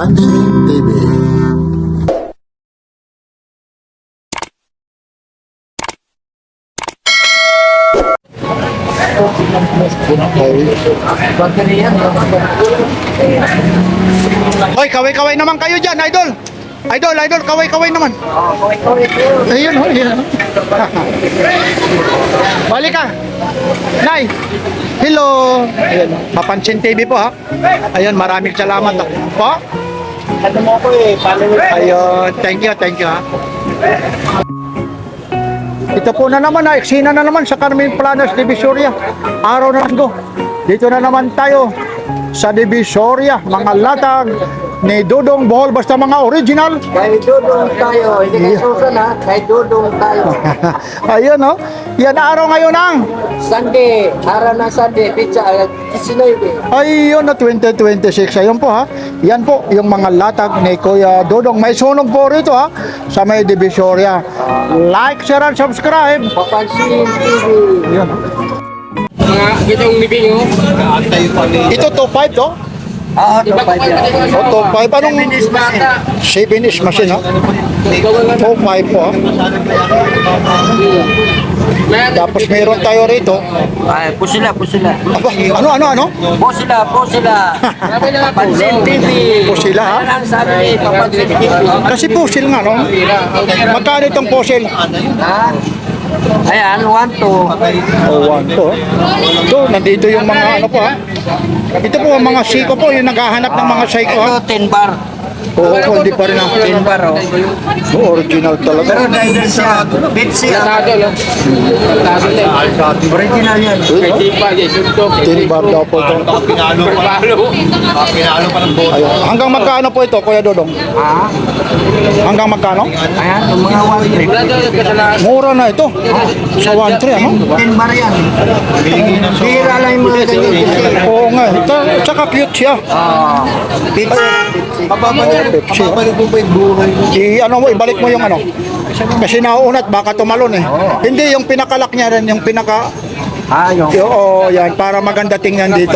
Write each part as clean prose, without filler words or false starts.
Papansin TV. Hoy, kaway-kaway naman kayo dyan, idol. Idol, kaway-kaway naman. Ayun, oh, ayun. Balik ka. Nay. Hello. Ayun, Papansin TV po ha. Ayun, maraming salamat po. Ano mo ko follower. Ayun, thank you ha. Ito po na naman ha, eksena na naman sa Carmen Planas, Divisoria. Araw na linggo. Dito na naman tayo sa Divisoria, mga latag ni Dudong Bohol, basta mga original. Kay Dudong tayo, hindi kay Susan ha, kay Dudong tayo. Ayun oh. Yan araw ngayon ang Sunday, araw na Sunday, pizza, 19. ayun na 2026. Ayun po ha. Yan po yung mga latag ni Kuya Dudong. May sunog po rito ha sa may Divisoria. Like, share, and subscribe. Papansin TV. Yan. Mga gitong libing mo. Ito to 5 to. Oo, to 5 yan. To 5 anong Finish bata. 7-inch machine ha. To 5 po ha. Tapos meron tayo rito. Ay, pusila. Aba, ano? Pusila. Papansin TV. Pusila, ha? Ayan ang sabi ni Papansin TV. Kasi pusil nga, no? Magkano itong pusil? Ha? Ayan, 1, 2. Oh, 1 to. Ito, nandito yung mga ano po, ha? Ito po, ang mga siko po, yung naghahanap ng mga siko, ha? Ito, 10 bar. Oo, hindi pa rin, ha? 10 bar, oh. Original Pero talaga. driver siya. Bitsy. Tado lang. Tado lang. Original yan. Kay Tipa, kay Suntok. 10 bar daw po ito. Palo. Ayun. Hanggang magkano po ito, Kuya Dodong? Ha? Hanggang magkano? Ayan, yung mga 1 trip. Wala daw kasalanan. Mura na ito. Sa 1-3, ano? 10 bar yan. Bira lang yung mga ganyan kasi. Oo nga, ito, tsaka cute siya. Pepsi. Ano mo, ibalik mo yung ano. Kasi nauunat, baka tumalon eh. Hindi, yung pinakalak niya rin, yung pinaka... Yung Oo, yan, para maganda tingnan dito.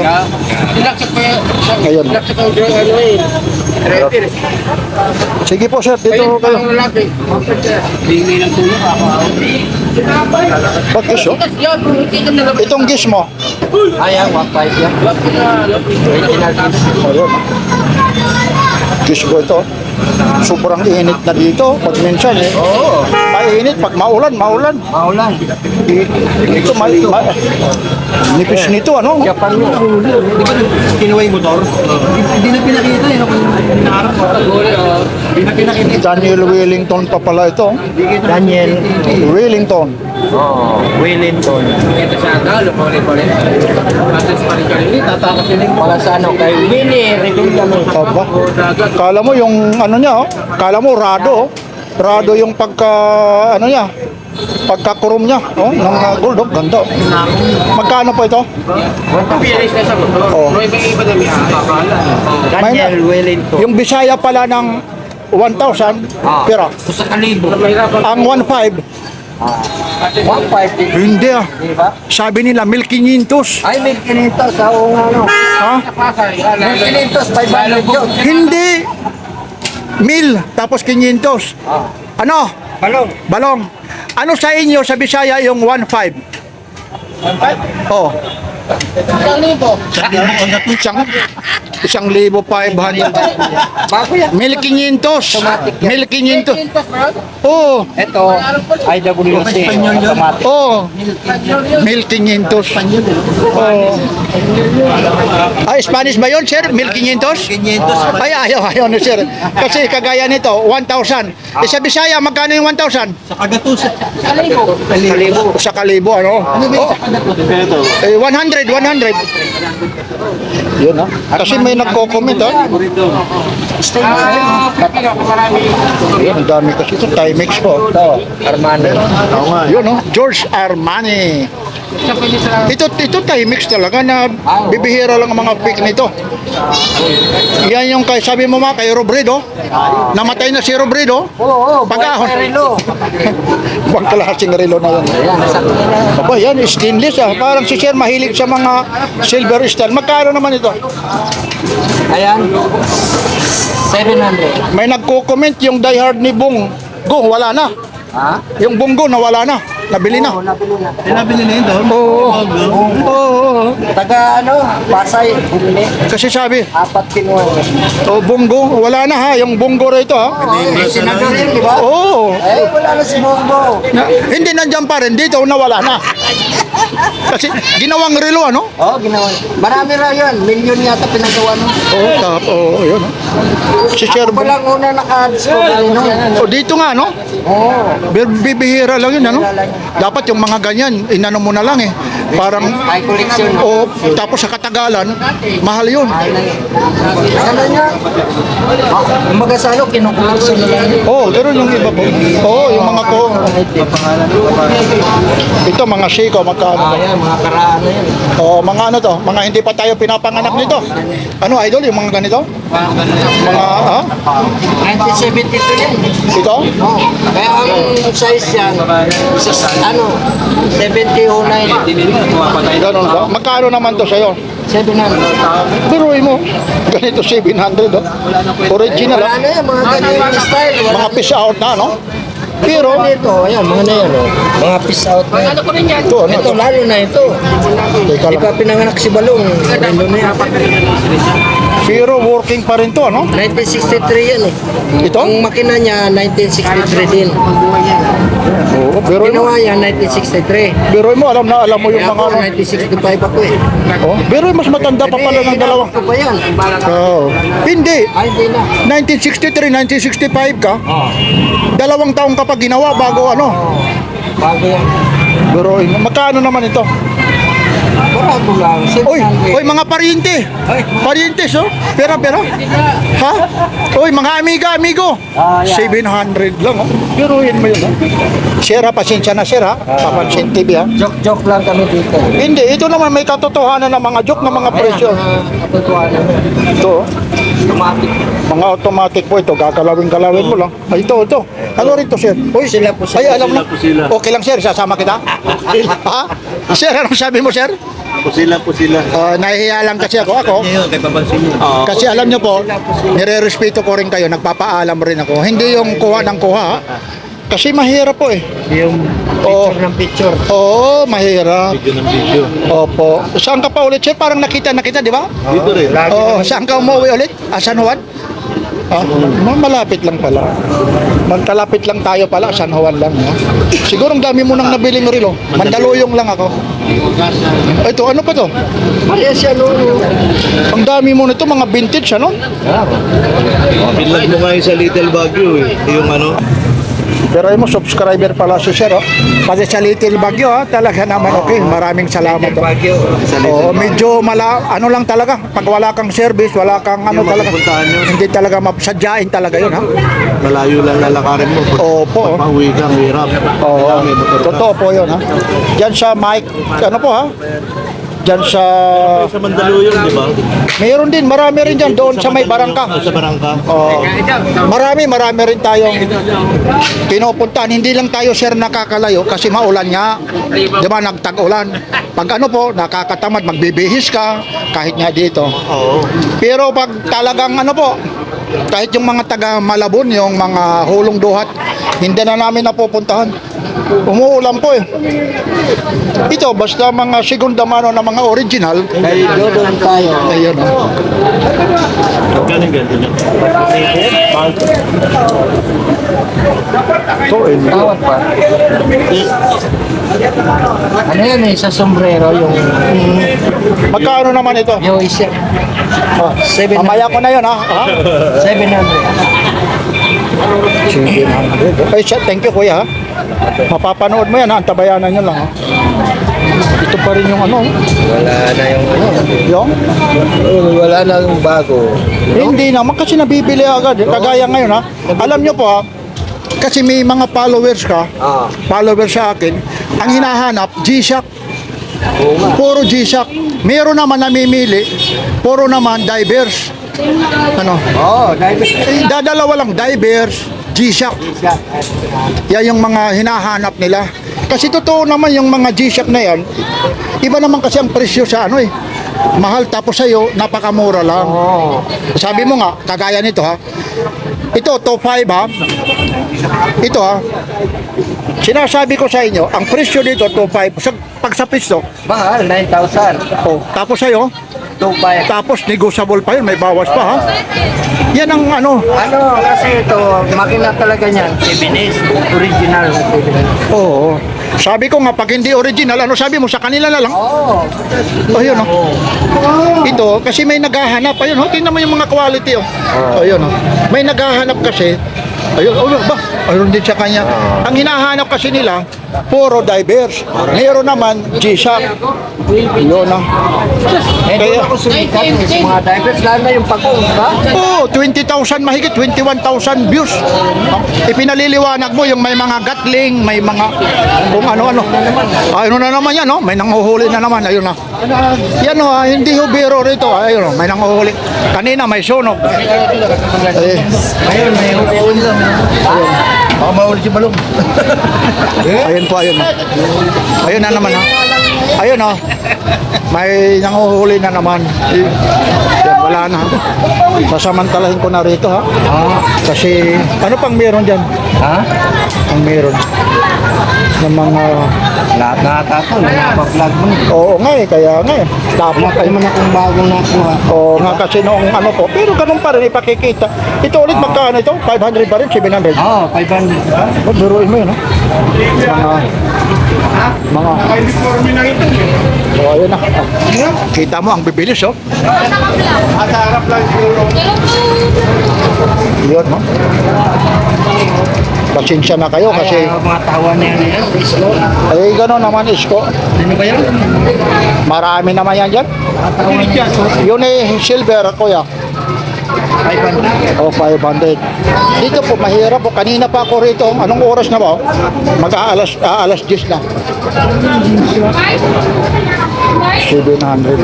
Ilaksak pa yan. Ayun. Ilaksak pa yung ano eh. Driver. Sige po, sir, dito Ayun, kayo. parang lalaki. Hindi ng tulong ako. Ba't gusto? Yan, hindi ka nalabas. Itong gish mo. Ayan, 1.5 yan. Original piece. Ayun. Gish ko ito. Sobrang init na dito. Pag minsan eh. Oo. Mainit. Pag maulan. Maulan. Ito, nipis nito, ano? Japan mo. Kinuha yung motor? Hindi na pinakita yun. Inaarap ko. Hindi na pinakita. Daniel Wellington pa pala ito. Daniel. Wellington. Oo. Wellington. Kita sa Adalo, pali-pali. Atas pali-pali. Tatakas yun yung Wala sa ano kay Winnie. Reveal kami. Aba. Kala mo yung ano niya, oh. Kala mo rado, oh. Rado yung pagka ano niya. Pagka-chrome niya, oh, ng gold, oh. Ganda. Oh. Magkano po ito? Pianis na sa motor. Oo. No, ibang-iba na may akala. Daniel Wellington. Yung Bisaya pala ng 1,000 pera. Sa kalibo. Mahirapan. Ang 1,500, 1.5. hindi ah. Diba? Sabi nila 1,500. Ay, may kinitos. Oo nga no. Ha? May kinitos. 500 yun. Hindi. 1,000 tapos 500. Ano? Balong. Balong. Ano sa inyo sa Bisaya yung 1,500? Oh. Isang libo 500. Bago yan. 1,500. 1,500. Oo. Ito, IWC. Automatic. Oo. 1,500. Oo. Ay, Spanish ba yun, sir? 1,500? 500. Ay, ayaw na, sir. Kasi kagaya nito, 1,000. Eh, sa Bisaya, magkano yung 1,000? Kalibo. Sa kalibo, ano? Oh. Eh, 100. Yun, ha? Kasi may nagko-comment, ha? Yun, ang dami kasi ito. Timex po. Armani. Yun, no? George Armani. Ito Timex talaga na bibihira lang ang mga pick nito. Yan yung kay, sabi mo kay Robredo. Namatay na si Robredo. Oo, Pag-ahon. Relo. Huwag kalahasing relo na yan. Ayan, sakto na. Aba, yan, stainless ah. Parang si Sir mahilig sa mga silver style. Magkano naman ito? Ayan. 700. May nagko-comment yung diehard ni Bong. Go, wala na. Ha? Yung Bonggo nawala na. Nabili na. Nabili na. Nabili na yun doon? Oo. Oo. Taga Pasay, bumili. Kasi sabi, 4 kinuha. oh, Bonggo, wala na ha. Yung Bonggo rito ha. Senador yun, di ba? Oo. Wala na si Bongo. Hindi nandiyan pa rin. Dito nawala na. Kasi ginawang relo ano? Ginawa. Marami ra yun. Milyon yata pinagawa nun. Oo, yun. Si Sir Ako lang una naka-discover nun. dito nga no? Bibihira lang yun ano? Dapat yung mga ganyan, inano mo na lang eh. Parang, High collection. tapos sa katagalan, mahal yun. Ano niya? Kumbaga sa ano, kinukulisan na lang. Pero yung iba po. Yung mga ko. Ito, mga Seiko, magkano? Yan, mga karaan na yan. Mga ano to, mga hindi pa tayo pinapanganak nito. Ano, idol, yung mga ganito? Mga, 1972 yan. ito? Kaya ang size yan, 7009. Ganun ba? Magkano naman to sa'yo? 700. Biruin mo. Ganito 700, oh. Original, Wala na yan, mga ganyan style. Wala mga piece out na, no? Pero, dito, ayan, mga na yan, mga piece out na yan. ito, ano? Ito, lalo na ito. Teka Di lang. pa pinanganak si Balong. Ano na yan? Pero working pa rin to, ano? 1963 yan eh. Ito? Ang makina niya, 1963 din. Oo, biruin mo. Ginawa yan, 1963. Biruin mo, alam mo yung Kaya mga ako, ano. 1965 ako eh. Biruin, mas matanda pa pala ng dalawang. Ito pa yan. Hindi. Ay, hindi na. 1963, 1965 ka. Dalawang taong ka pa ginawa bago ano. Bago yan. Biruin mo. Magkano naman ito? Barato lang. Oy, mga pariente. Parientes, oh. Pera. Ha? Oy, mga amigo. 700 lang, oh. Biruin mo yun, oh. Sir, pasensya na, sir, ha? Papansin TV, ha? Joke lang kami dito. Hindi, ito naman may katotohanan ng mga joke ng mga presyo. Katotohanan. Ito, oh. Automatic. Mga automatic po ito, gagalawin mo lang. Ay, ito. Ano rin to, sir? Uy, Sila po sila. Ay, alam na. Okay lang, sir, sasama kita. Ha? Sir, anong sabi mo, sir? Pusila. Nahihiya lang kasi ako. Kay papansin niyo. Kasi alam nyo po, nire-respeto ko rin kayo, nagpapaalam rin ako. Hindi yung kuha ng kuha, ha? Kasi mahirap po eh. Yung Oo. picture ng picture. Oo, mahirap. Video ng video. Opo. Saan ka pa ulit, sir? Parang nakita, di ba? Dito rin. Oo, saan ka umuwi ulit? San Juan? Malapit lang pala. Magkalapit lang tayo pala, San Juan lang. No? Siguro ang dami mo nang nabiling rilo. Mandaluyong lang ako. Ito, ano pa to? Parehas siya no. Ang dami mo nito, mga vintage, ano? Pinlag mo nga yung sa Little Baguio eh. Yung ano. Pero ay mo, subscriber pala si Sir, oh. Kasi sa Little Baguio, talaga naman okay. Maraming salamat. Oh. Baguio. Oo, medyo ano lang talaga. Pag wala kang service, wala kang ano Yung talaga. mapupuntahan nyo. Hindi talaga masadyain talaga yun, ha? Malayo lang lalakarin mo. Opo. Pauwi ka, hirap. Oo, Kaya may motor ka. totoo po yun, ha? Diyan sa Mike, ano po, ha? Diyan sa... Sa Mandaluyong, di ba? Mayroon din, marami rin dyan, doon sa may barangka. Sa Barangka. Oo. Marami rin tayong pinupuntahan. Hindi lang tayo, sir, nakakalayo kasi maulan nga. Di ba, nagtag-ulan. Pag ano po, nakakatamad, magbibihis ka, kahit nga dito. Oo. Pero pag talagang ano po, kahit yung mga taga Malabon, yung mga hulong duhat, hindi na namin napupuntahan. Umuulan po eh. Ito, basta mga segunda mano na mga original, Ay, doon tayo. ayun oh. Galing ganito niya. Ito, Tawad pa. Ano yan eh, sa sombrero yung magkano naman ito? isa. Ah, 700. mamaya ko na yun ha. 700. Ay, thank you kuya ha. Mapapanood mo yan ha, antabayanan nyo lang ha. Ito pa rin yung ano. Wala na yung Yung? wala na yung bago. Hindi naman kasi nabibili agad. Kagaya ngayon ha. Alam nyo po ha, kasi may mga followers ka, followers sa akin, ang hinahanap, G-Shock. Puro G-Shock. Meron naman namimili, puro naman divers. Ano? Dahil Dadalawa lang, divers, G-Shock. Yan yung mga hinahanap nila. Kasi totoo naman yung mga G-Shock na yan, iba naman kasi ang presyo sa ano eh. Mahal tapos sa'yo, napakamura lang. Sabi mo nga, kagaya nito ha. Ito, top 5 ha. Ito ha. Sinasabi ko sa inyo, ang presyo dito, top 5. Pag sa pisto, Mahal, 9,000. oh, tapos sa'yo, 2,500. tapos negotiable pa yun, may bawas pa ha. Yan ang ano. Ano, kasi ito, makina talaga niyan. 7S, original na 7S. Oo. Sabi ko nga, pag hindi original, ano sabi mo, sa kanila na lang. Oo. Oh, yun oh. Ito, kasi may naghahanap. Ayun, oh, tingnan mo yung mga quality oh. Oh, yun oh. May naghahanap kasi. Ayun, oh, ba? Ayun din sa kanya. Ang hinahanap kasi nila, puro divers. Ngayon naman, G-Shock. Yun oh. Eh, doon Kaya- ako sumikat sa mga divers, lalo na yung pag-ong, ba? Oh, 20,000 mahigit, 21,000 views. Ipinaliliwanag mo yung may mga gatling, may mga kung ano-ano. Ayun na naman yan, oh. May nanguhuli na naman, ayun na. Yan oh, hindi ho biro rito. Ayun oh, may nanguhuli. Kanina may sunog. Eh, Ayun, may huli lang. ayun. Baka mahuli si Balong. Ayun po, ayun. Ayun na naman, ha. Ayun, oh. May nanguhuli na naman. Yan, wala na. Sasamantalahin ko na rito, ha. Kasi, ano pang meron dyan? Ha? Ang meron ng mga... Lahat na tatapon, pa-vlog mo. Oo nga eh, kaya nga eh. Dapat Wala kayo. naman akong bagong nakuha. Oo nga kasi noong ano po. Pero ganun pa rin ipakikita. Ito ulit magkano ito? 500 pa rin? 700? Oo, 500. Oh, biruin mo yun, ha? Mga... So, ayun na. Kita mo, ang bibilis, oh. Yun, no? Pasensya na kayo kasi... Ay, mga tawa na yan. Ay, gano'n naman, Isko. Ano ba yan? Marami naman yan dyan. Tawa na yan. Yun eh, silver, kuya. 500. O, 500. Dito po, mahirap po. Kanina pa ako rito. Anong oras na ba? Mag-aalas 10 na. 700.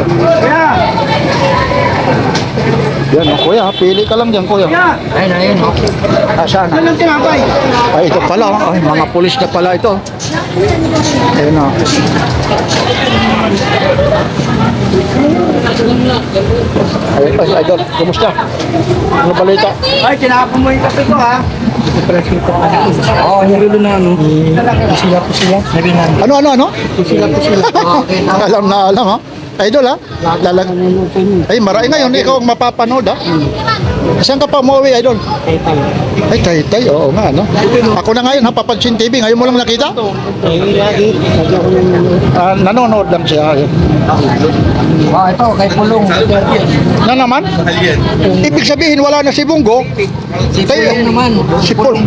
Yan, oh, kuya. Pili ka lang dyan, kuya. Ayun, ayun. Asan? Ay, ito pala. Oh. Ay, mga pulis na pala ito. Ayun na. Ay, idol. Kumusta? Ano balita? Ay, tinapon mo yung kape ko, ha? Oo, hirulo na, ano? Pusila. Sabi na. Ano? Pusila. Alam na alam, ha? Idol, ha? Ay, marami ngayon. Ikaw ang mapapanood, ha? Saan ka pa umuwi, idol? Ay, Taytay. Oo nga, no? Ako na ngayon, ha? Papansin TV. Ngayon mo lang nakita? Nanonood lang siya. Ayun. Oh, ito, kay Pulong. Na naman? Ibig sabihin, wala na si Bunggo. Si Pulong naman. Si Pulong.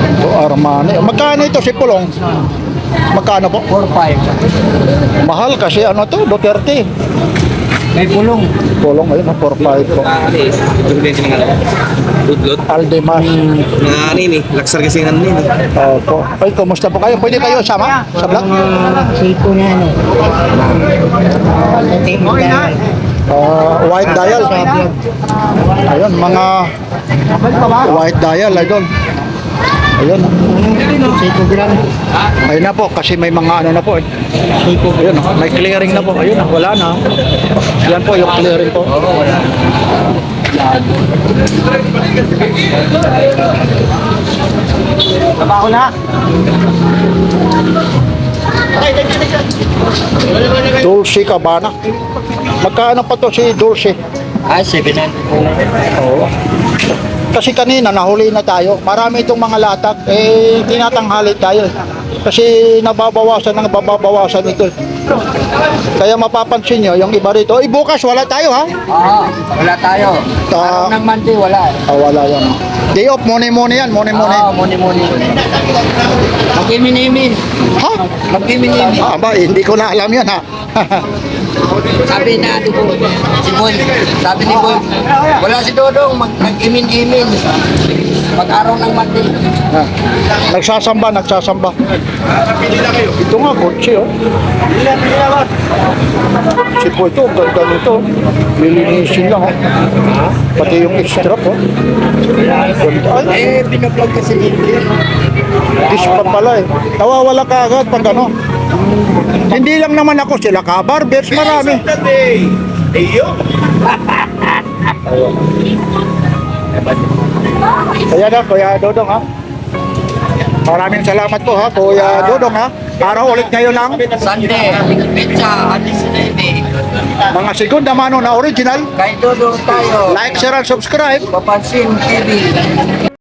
Ito, Armani. Magkano ito si Pulong? Magkano po? 4-5. Mahal kasi ano to, Duterte. May Pulong. Pulong ayun, 4-5 po. Udlot. Aldemas. Mga ano yun eh. Laksar kasi nga ano yun eh. Opo. Ay, kumusta po kayo? Pwede kayo sama sa vlog? Siko niya, ano? White dial. Ayun, mga white dial, idol. Ayun. Siko gram. Ayun na po, kasi may mga ano na po. Ayun, may clearing na po. Ayun, wala na. Yan po yung clearing po. Trabaho na. Dulce Cabana. Magkano pa to si Dulce? Ay, 700 po. Oo. Kasi kanina nahuli na tayo. Marami itong mga latak. Eh, tinatanghali tayo. Kasi nababawasan ito. Kaya mapapansin nyo, yung iba rito. Eh, bukas wala tayo, ha? Oo, wala tayo. Ta- Araw ng Monday, wala. Wala yan. Day off, money yan. Money. Oo, muni. Mag-imin-imin. Ha? Mag-imin-imin. Aba, hindi ko na alam yan, ha? Sabi na ano po, si Boy. Sabi ni Boy, wala si Dodong, mag-imin-imin. Pag-araw ng Monday. Ah, nagsasamba. Ito nga, kotse, oh. Si po ito, ganda nito. Lilinisin lang, oh. Pati yung extra po. Ganda. Ay, Binablog kasi dito yun. dis pa pala eh. Nawawala ka agad pag ano. Hindi lang naman ako, sila ka, barbers, marami. Kaya na, Kuya Dodong ha. Maraming salamat po ha, Kuya Dodong ha. Araw ulit ngayon lang. Sunday, pizza, alis na ini. Mga segunda mano na original. Kay Dodo tayo. Like, share, and subscribe. Papansin TV.